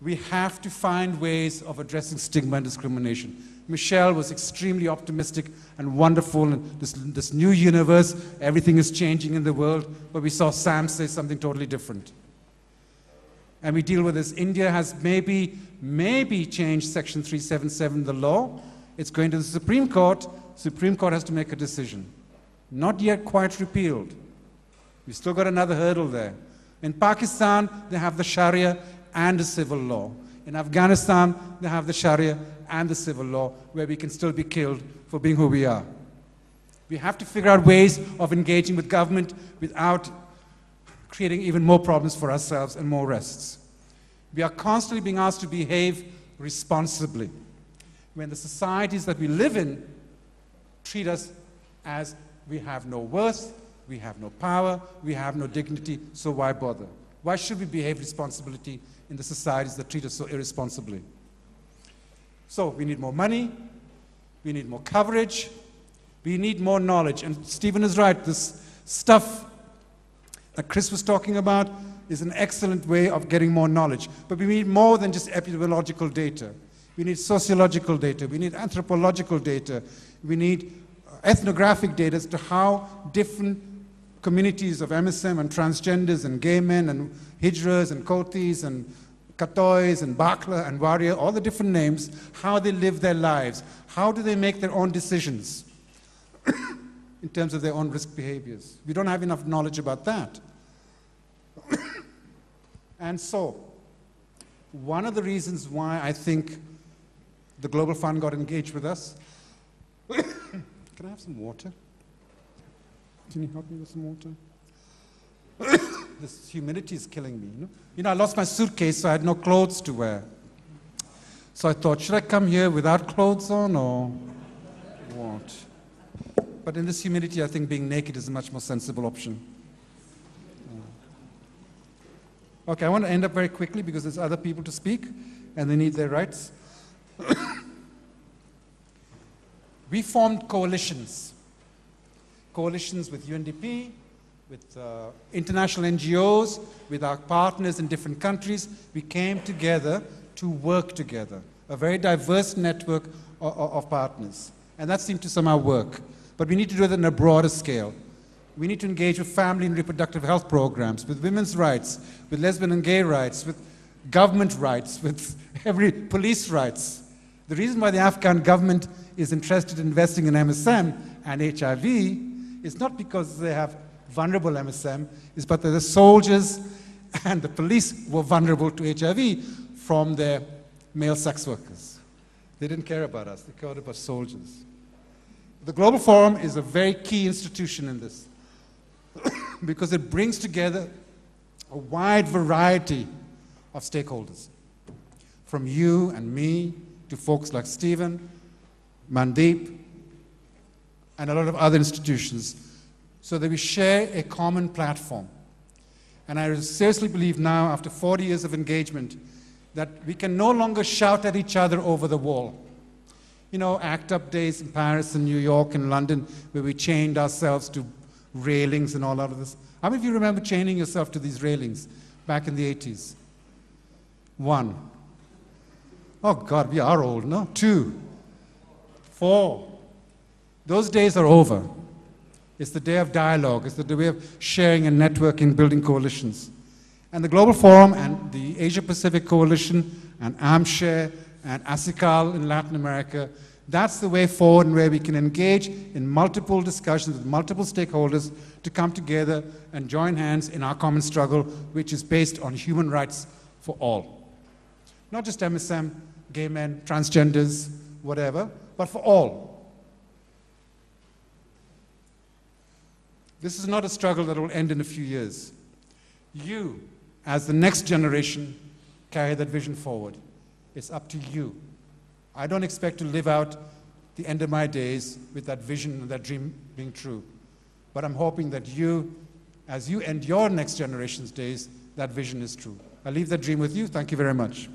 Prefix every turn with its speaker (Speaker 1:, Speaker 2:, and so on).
Speaker 1: We have to find ways of addressing stigma and discrimination. Michelle was extremely optimistic and wonderful in this new universe. Everything is changing in the world. But we saw Sam say something totally different. And we deal with this. India has maybe changed Section 377, the law. It's going to the Supreme Court. Supreme Court has to make a decision. Not yet quite repealed. We've still got another hurdle there. In Pakistan, they have the Sharia and the civil law. In Afghanistan, they have the Sharia and the civil law, where we can still be killed for being who we are. We have to figure out ways of engaging with government without creating even more problems for ourselves and more arrests. We are constantly being asked to behave responsibly when the societies that we live in treat us as we have no worth, we have no power, we have no dignity, so why bother? Why should we behave responsibly in the societies that treat us so irresponsibly? So we need more money, we need more coverage, we need more knowledge. And Stephen is right, this stuff that Chris was talking about is an excellent way of getting more knowledge. But we need more than just epidemiological data. We need sociological data, we need anthropological data, we need ethnographic data as to how different communities of MSM and transgenders and gay men and hijras and kotis and katois and bakla and warrior, all the different names, how they live their lives, how do they make their own decisions in terms of their own risk behaviors. We don't have enough knowledge about that. And so, one of the reasons why I think the Global Fund got engaged with us, can I have some water? Can you help me with some water? This humidity is killing me. You know, I lost my suitcase, so I had no clothes to wear. So I thought, should I come here without clothes on or what? But in this humidity, I think being naked is a much more sensible option. Okay, I want to end up very quickly because there's other people to speak and they need their rights. We formed coalitions. Coalitions with UNDP, with international NGOs, with our partners in different countries. We came together to work together, a very diverse network of partners. And that seemed to somehow work. But we need to do it on a broader scale. We need to engage with family and reproductive health programs, with women's rights, with lesbian and gay rights, with government rights, with every police rights. The reason why the Afghan government is interested in investing in MSM and HIV is not because they have vulnerable MSM, it's because the soldiers and the police were vulnerable to HIV from their male sex workers. They didn't care about us, they cared about soldiers. The Global Forum is a very key institution in this because it brings together a wide variety of stakeholders, from you and me to folks like Stephen, Mandeep, and a lot of other institutions, so that we share a common platform. And I seriously believe now, after 40 years of engagement, that we can no longer shout at each other over the wall. You know, ACT UP days in Paris and New York and London, where we chained ourselves to railings and all out of this. How many of you remember chaining yourself to these railings back in the 80s? 1. Oh God, we are old, no? 2. 4. Those days are over. It's the day of dialogue. It's the way of sharing and networking, building coalitions. And the Global Forum and the Asia-Pacific Coalition and AmShare and ASICAL in Latin America, that's the way forward and where we can engage in multiple discussions with multiple stakeholders to come together and join hands in our common struggle, which is based on human rights for all. Not just MSM, gay men, transgenders, whatever, but for all. This is not a struggle that will end in a few years. You, as the next generation, carry that vision forward. It's up to you. I don't expect to live out the end of my days with that vision and that dream being true. But I'm hoping that you, as you end your next generation's days, that vision is true. I leave that dream with you. Thank you very much.